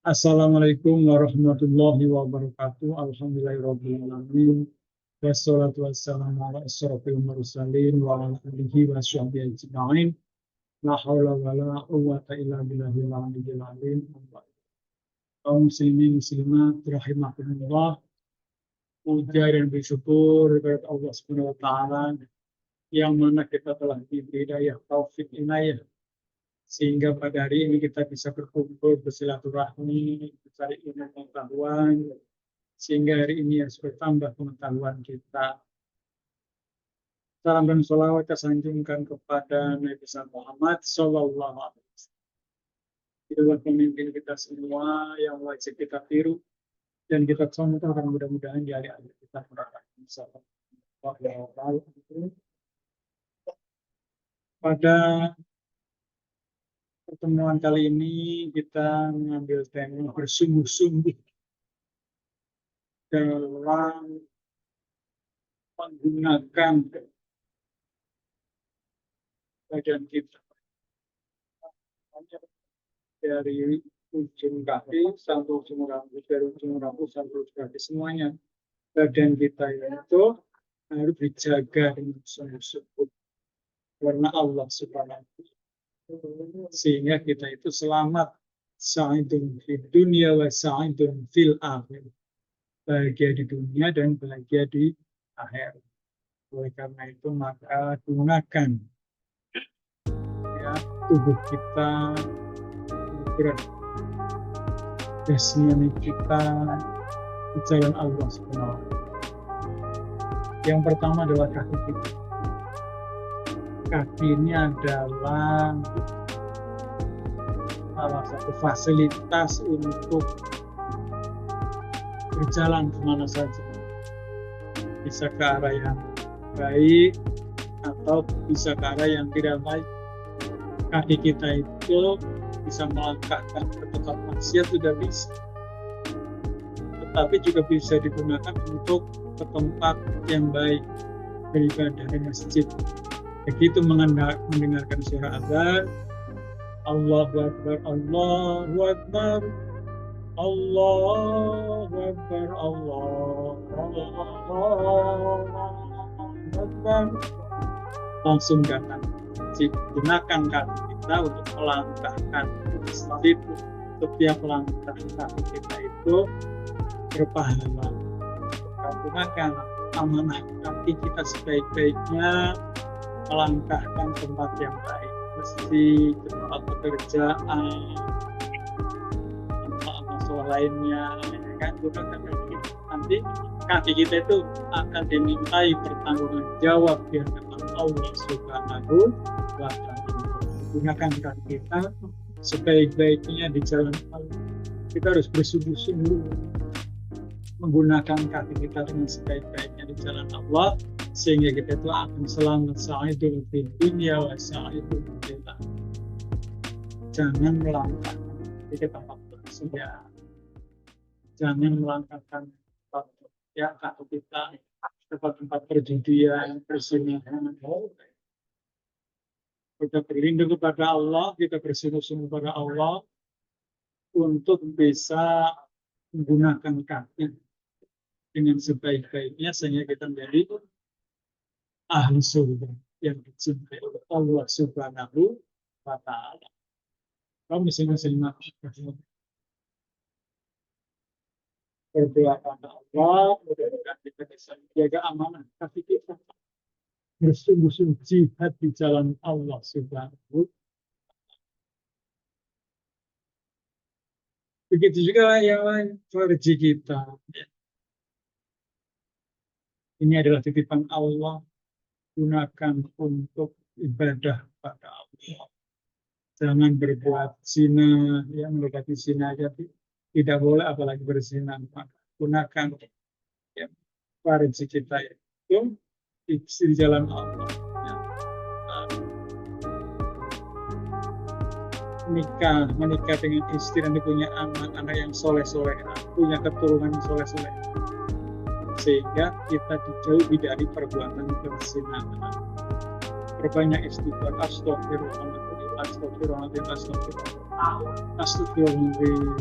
Assalamualaikum warahmatullahi wabarakatuh. Alhamdulillahirabbil alamin. Wassalatu wassalamu ala asyrofil mursalin wa ala alihi wa sahbihi ajma'in. La haula wala quwwata illa billahil aliyyil azim. Kaum muslimin muslimat rahimakumullah. Puja dan bersyukur kepada Allah Subhanahu wa taala yang mana kita telah diberi hidayah taufik inayah sehingga pada hari ini kita bisa berkumpul bersilaturahmi, mencari ilmu pengetahuan, sehingga hari ini harus bertambah pengetahuan kita. Salam dan sholawat kita sanjungkan kepada Nabi Muhammad Sallallahu Alaihi Wasallam. Itulah pemimpin kita semua yang wajib kita tiru dan kita contoh, dan mudah-mudahan di hari-hari kita merasakan pada pertemuan kali ini kita mengambil tema bersungguh-sungguh dalam menggunakan badan kita dari ujung kaki sampai ujung rambut, dari ujung rambut sampai ujung kaki, semuanya badan kita itu harus dijaga dengan sungguh-sungguh karena Allah Subhanahu wa Ta'ala, sehingga kita itu selamat, sa'idun fid dunya wa sa'idun fil akhir, bahagia di dunia dan bahagia di akhir. Oleh karena itu maka gunakan ya tubuh kita, berat jasmani kita di jalan Allah Subhanahu wa Ta'ala. Yang pertama adalah kaki kita. Kaki ini adalah salah satu fasilitas untuk berjalan kemana saja, bisa ke arah yang baik atau bisa ke arah yang tidak baik. Kaki kita itu bisa melangkahkan ke tempat maksiat, sudah bisa, tetapi juga bisa digunakan untuk ke tempat yang baik, beribadah di masjid. Begitu mendengarkan suara azan, Allahu Akbar, Allahu Akbar, Allahu Akbar, Allahu Akbar, langsung datang. Gunakan kaki kita untuk melangkahkan masjid. Setiap langkah kaki kita itu berpahala. Gunakan amanah kaki kita sebaik-baiknya, melangkahkan tempat yang baik, mesti tempat pekerjaan, tempat masalah lainnya, ya kan? Gunakan kaki kita. Nanti kaki kita itu akan dimintai pertanggungan jawab di hadapan Allah Subhanahu wa Ta'ala. Gunakan kaki kita sebaik-baiknya di jalan Allah. Kita harus bersungguh-sungguh menggunakan kaki kita dengan sebaik-baiknya di jalan Allah, sehingga kita itu akan selamat, sa'idul fid dunya wa sa'idul fil akhir. Jangan melangkahkan di tempat bersedia, jangan melangkahkan ya kaki kita tempat-tempat perjudian, persinahan. Kita berlindung kepada Allah, kita bersungguh-sungguh kepada Allah untuk bisa menggunakan kaki dengan sebaik-baiknya, sehingga kita menjadi ahli surga yang dicintai oleh Allah Subhanahu wa Ta'ala. Kaum muslimin berdoa kepada Allah, mudah-mudahan kita bisa menjaga amanah kaki kita, bersungguh-sungguh jihad di jalan Allah Subhanahu. Begitu juga yang lain, farji kita. Ini adalah titipan Allah, gunakan untuk ibadah pada Allah. Jangan berbuat zina, yang mendekati zina aja tidak boleh, apalagi berzina. Gunakan ya, farji kita itu di jalan Allah. Ya. Menikah dengan istri, dan punya anak-anak yang soleh-soleh, punya keturunan yang soleh-soleh, sehingga kita dijauhi dari perbuatan perzinahan. Perbanyak istighfar, astagfirullahaladzim, astagfirullahaladzim, astagfirullahaladzim, astagfirullahaladzim.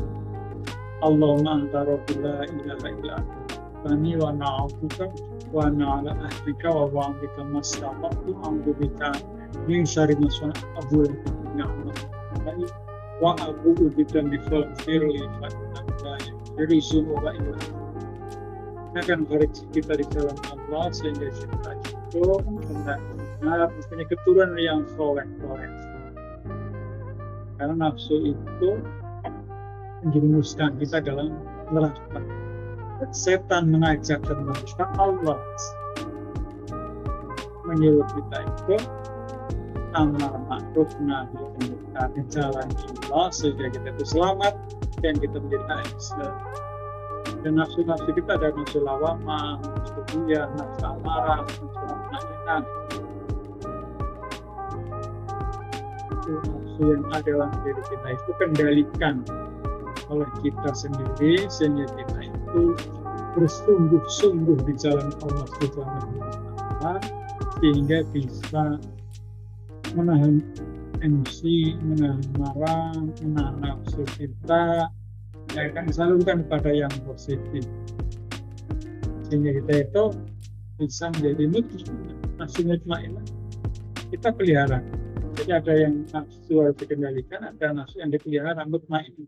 Allahumma anta rabbi la ilaha illa anta wa na'buduka wa na'ala ahdika wa wa'dika mastaqatu a'udzubika min syarri ma sana'tu wa a'udzu bika min syarri ma dari semua illa kita akan koreksi kita di dalam Allah sehingga kita itu benar-benar mempunyai keturunan yang soleh. Karena nafsu itu menjerumuskan kita dalam neraka. Setan mengajak dan mengajak Allah menyuruh kita itu amar ma'ruf nahi munkar di jalan Allah sehingga kita itu selamat dan kita menjadi ahli Islam. Dan nafsu-nafsu kita ada nafsu lawamah, nafsu dunia, nafsu amarah, nafsu mainan. Nafsu yang ada dalam diri kita itu kendalikan oleh kita sendiri sehingga kita itu bersungguh-sungguh di jalan Allah Subhanahu wa Ta'ala sehingga bisa menahan emosi, menahan marah, menahan nafsu kita, ya akan disalurkan pada yang positif sehingga kita itu bisa menjadi nafsu mutmainnah kita pelihara. Jadi ada yang nafsu harus dikendalikan, ada nafsu yang dipelihara mutmainnah.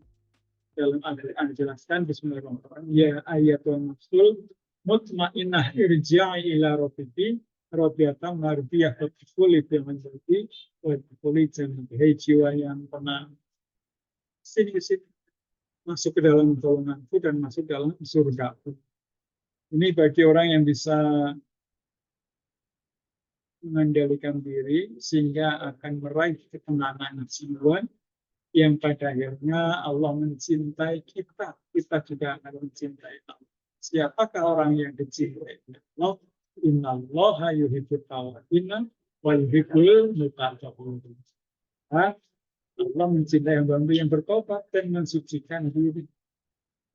Dalam Al-Quran dijelaskan bismillahirrahmanirrahim, ya ayatul nafsul mutmainnah irja'i ila rabbiki radiyatan mardiyah wa tufuli bil manzati wa tufuli jannah. Hei jiwa yang tenang, sini masuk ke dalam golonganku dan masuk dalam surga. Ini bagi orang yang bisa mengendalikan diri sehingga akan meraih ketenangan jiwa yang pada akhirnya Allah mencintai kita, kita juga akan mencintai Allah. Siapakah orang yang dicintai Allah? Innallaha yuhibbut tawwabin wa yuhibbul mutatahhirin. Allah mencintai hamba-hamba yang bertobat dan mensucikan diri.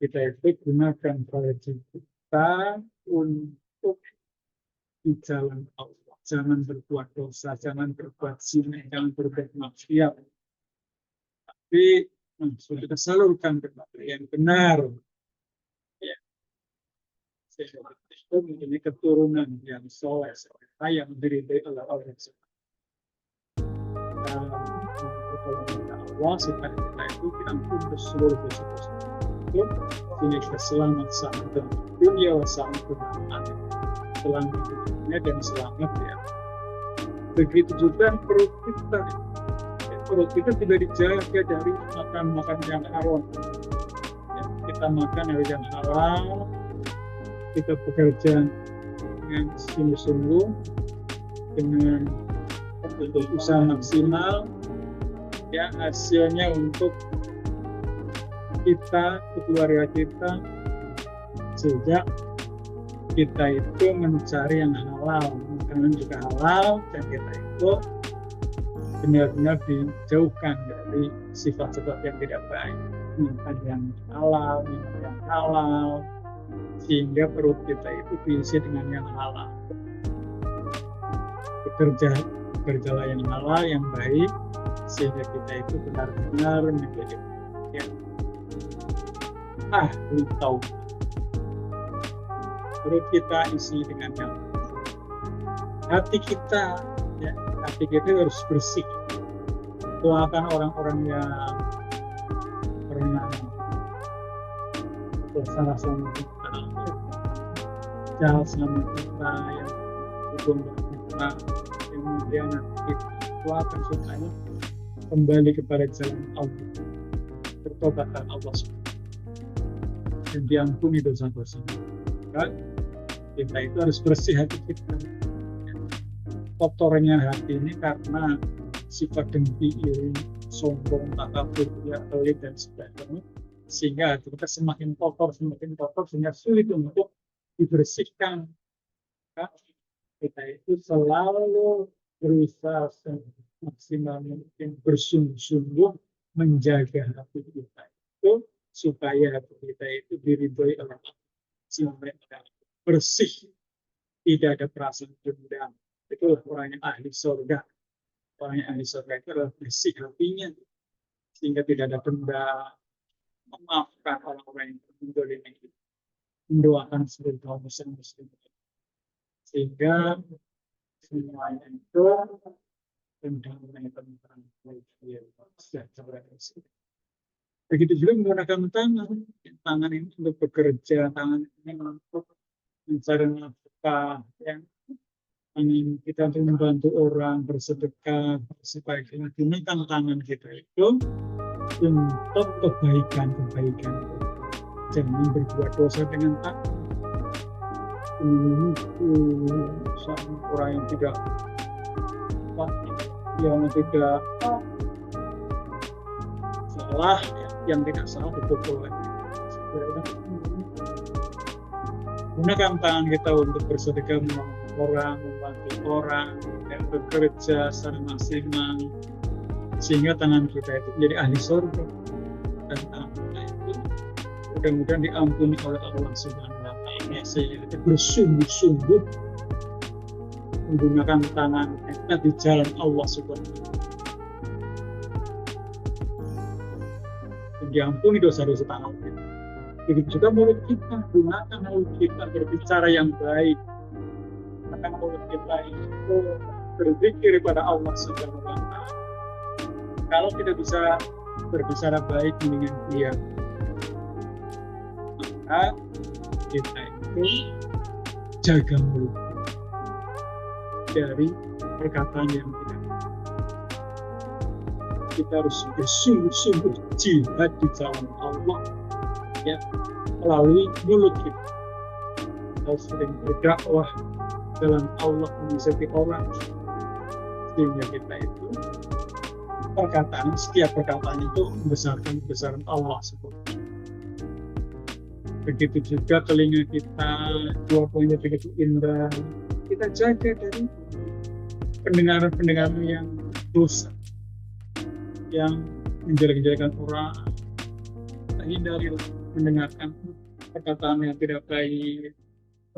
Kita itu gunakan baju kita untuk di jalan Allah. Jangan berbuat dosa, jangan berbuat zina, jangan berbuat maksiat. Tapi sudah kita salurkan kepada yang benar. Ya. Sehingga itu menjadi keturunan yang soleh, yang diridhai oleh Allah. Allah supaya kita itu diampun ke seluruh dosa-dosa itu sehingga kita selamat sama dalam dunia sama dalam akhirat, selamat di dunia dan selamat ya. Begitu juga perut kita tidak dijaga dari makan yang haram. Ya, kita makan yang halal, kita bekerja dengan sungguh-sungguh, dengan usaha maksimal. Ya, hasilnya untuk kita, keluarga kita, sejak kita itu mencari yang halal, makanan juga halal, dan kita itu benar-benar dijauhkan dari sifat-sifat yang tidak baik, makan yang halal, minum yang halal, sehingga perut kita itu diisi dengan yang halal. Bekerjalah yang halal, yang baik, sehingga kita itu benar-benar menjadi yang ahli taubat. Perut kita isi dengan yang hati kita, ya, hati kita harus bersih. Doakan orang-orang yang pernah bersalah sama kita, jahat sama kita, yang hubung kita, yang mengkhianati kita. Doakan supaya kembali kepada jalan Allah, bertobatkan Allah dan diampuni dosa-dosa. Kita itu harus bersih hati kita. Kotornya hati ini karena sifat dengki, iri, sombong, takabur, pelit dan sebagainya, sehingga hati kita semakin kotor sehingga sulit untuk dibersihkan. Kita itu selalu berusaha maksimal mungkin bersungguh-sungguh menjaga hati kita itu supaya hati kita itu diridhoi oleh Allah, sehingga bersih, tidak ada perasaan dendam. Itulah orang yang ahli surga. Orang yang ahli surga itu adalah bersih hatinya, sehingga tidak ada dendam, memaafkan orang-orang yang mendolimi kita, mendoakan seluruh kaum muslim, sehingga semuanya itu damai tentang sejahtera. Begitu juga menggunakan tangan ini untuk bekerja, tangan ini untuk mencari nafkah, yang ingin kita untuk membantu orang, bersedekah, sebaiknya gunakan tangan kita itu untuk kebaikan. Jangan berbuat dosa dengan tangan. Sama orang yang tidak salah, yang tidak salah dipukul. Gunakan tangan kita untuk bersedekah, menolong orang, membantu orang, dan bekerja secara maksimal, sehingga tangan kita itu menjadi ahli surga, dan tangan kita itu mudah-mudahan diampuni oleh Allah Subhanahu wa Ta'ala, sehingga kita bersungguh-sungguh menggunakan tangan kita di jalan Allah Subhanahu wa Ta'ala, dan diampuni dosa-dosa tangan kita. Begitu juga mulut kita, gunakan mulut kita berbicara yang baik, karena mulut kita itu berzikir kepada Allah Subhanahu wa Ta'ala. Kalau kita bisa berbicara baik dengan dia, maka kita itu jaga mulut dari perkataan yang tidak. Kita harus bersungguh-sungguh jihad di jalan Allah, ya, melalui mulut kita. Kita sering berdakwah dalam Allah, menasihati orang, sehingga kita itu setiap perkataan itu membesarkan kebesaran Allah Subhanahu. Begitu juga telinga kita, dua poinnya begitu indah, kita jaga dari pendengaran yang dosa, yang menjelek-jelekan orang. Kita hindari mendengarkan perkataan yang tidak baik,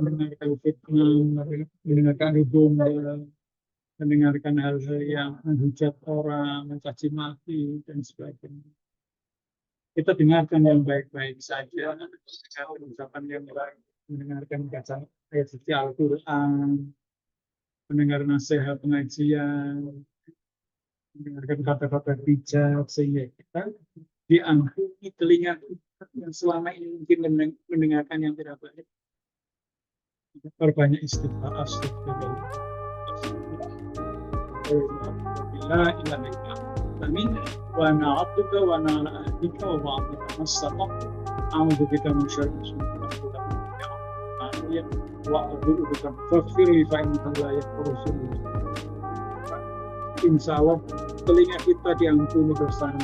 mendengarkan fitnah, mendengarkan hubungan, mendengarkan hal-hal yang menghujat orang, mencaci maki, dan sebagainya. Kita dengarkan yang baik-baik saja, ucapan yang baik, mendengarkan baca ayat suci Al-Quran, mendengar nasihat pengajian, mendengarkan kata-kata bijak, sehingga kita diampuni telinga kita yang selama ini mungkin mendengarkan yang tidak baik. Perbanyak istighfar, astagfirullah. La ilaha illa amin wa na'abduka wa na'abika wa ba'abika mastata'tu a'udhu bika min syarri ma sana'tu wa a'udhu bika faghfirli fa innaka la yaghfiru dzunuba. Insya Allah telinga kita diampuni bersama,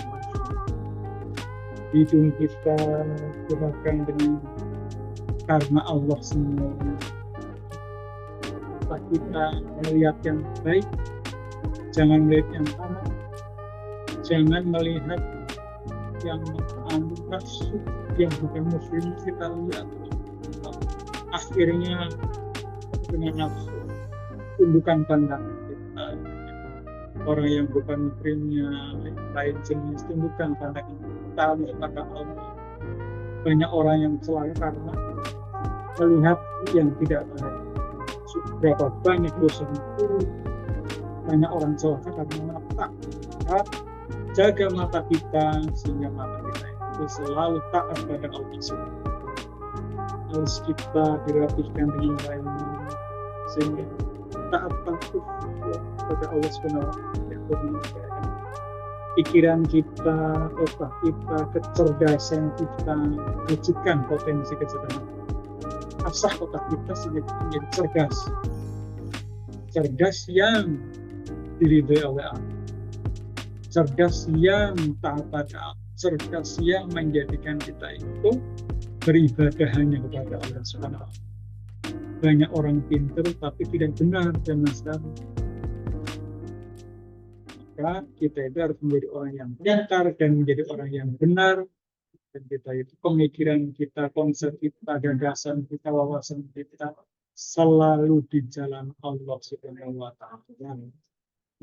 hidung kita gunakan dengan karena Allah semua. Kita melihat yang baik, jangan melihat yang salah, jangan melihat yang nafsu, yang bukan muslim kita lihat. Akhirnya dengan nafsu tundukkan pandangan kita. Orang yang bukan muslimnya, lain jenis, tundukkan pandangan kita kepada Allah. Banyak orang yang celaka karena melihat yang tidak baik. Berapa banyak dosa itu, banyak orang celaka karena mata. Jaga mata kita sehingga mata kita itu selalu taat pada Allah Subhanahu. Harus kita dirapihkan dengan baik sehingga taat patuh pada Allah Subhanahu. Pikiran kita, otak kita, kecerdasan kita, wujudkan potensi kecerdasan. Asah otak kita sehingga menjadi cerdas yang diridhoi oleh Allah, cerdas yang taat pada Allah, cerdas yang menjadikan kita itu beribadah hanya kepada Allah Subhanahu. Banyak orang pintar tapi tidak benar dan nasab. Maka kita itu harus menjadi orang yang pintar dan menjadi orang yang benar. Dan kita itu pemikiran kita, konsep kita, gagasan kita, wawasan kita selalu di jalan Allah Subhanahu wa Ta'ala.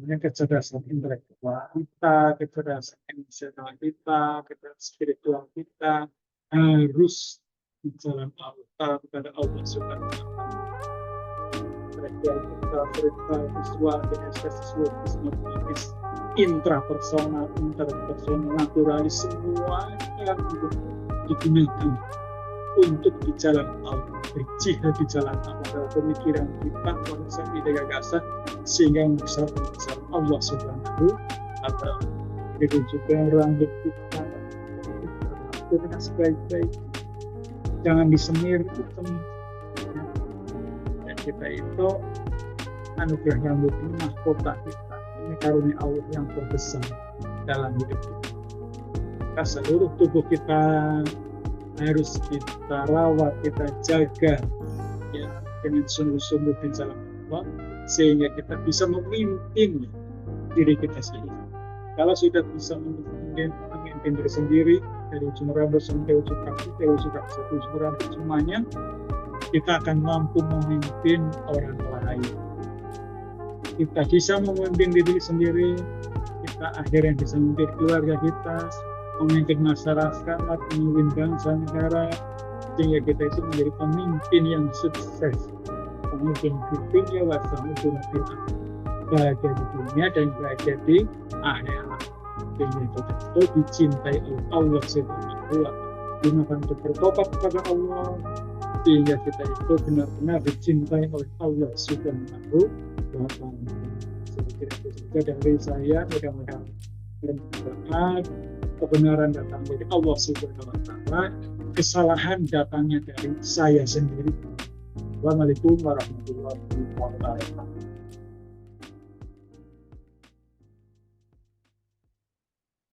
kecerdasan intelektual kita, kecerdasan emosional kita, kecerdasan spiritual kita harus di jalan Allah kepada Allah Subhanahu wa Ta'ala. Kita perintah visual, kinestesis, logis, motoris, intrapersonal, interpersonal, naturalis, semua yang digunakan untuk di jalan Allah, berjihad di jalan Allah, dalam pemikiran kita, konsep, ide, gagasan, sehingga besar Allah Subhanahu wa Ta'ala. Jadi juga rambut kita dengan sebaik-baik, jangan disemir hitam. Dan kita itu anugerah rambut ini mahkota kita, ini karunia Allah yang terbesar dalam hidup kita. Maka seluruh tubuh kita harus kita rawat, kita jaga ya dengan sungguh-sungguh di jalan Allah, sehingga kita bisa memimpin diri kita sendiri. Kalau sudah bisa memimpin diri sendiri dari ujung rambut sampai ujung kaki, dari ujung kaki sampai ujung rambut semuanya, kita akan mampu memimpin orang lain. Kita bisa memimpin diri sendiri, kita akhirnya bisa memimpin keluarga kita, memimpin masyarakat, memimpin bangsa negara, sehingga kita itu menjadi pemimpin yang sukses, pemimpin di dunia maupun di akhirat, bahagia di dunia dan bahagia di akhirat. Sehingga kita itu dicintai oleh Allah Subhanahu wa Ta'ala, gunakan untuk bertobat kepada Allah, sehingga kita itu benar-benar dicintai oleh Allah Subhanahu wa Ta'ala. Seperti itu saja dari saya, mudah-mudahan bermanfaat. Kebenaran datang dari Allah Subhanahu wa Ta'ala, kesalahan datangnya dari saya sendiri. Wassalamualaikum warahmatullahi wabarakatuh.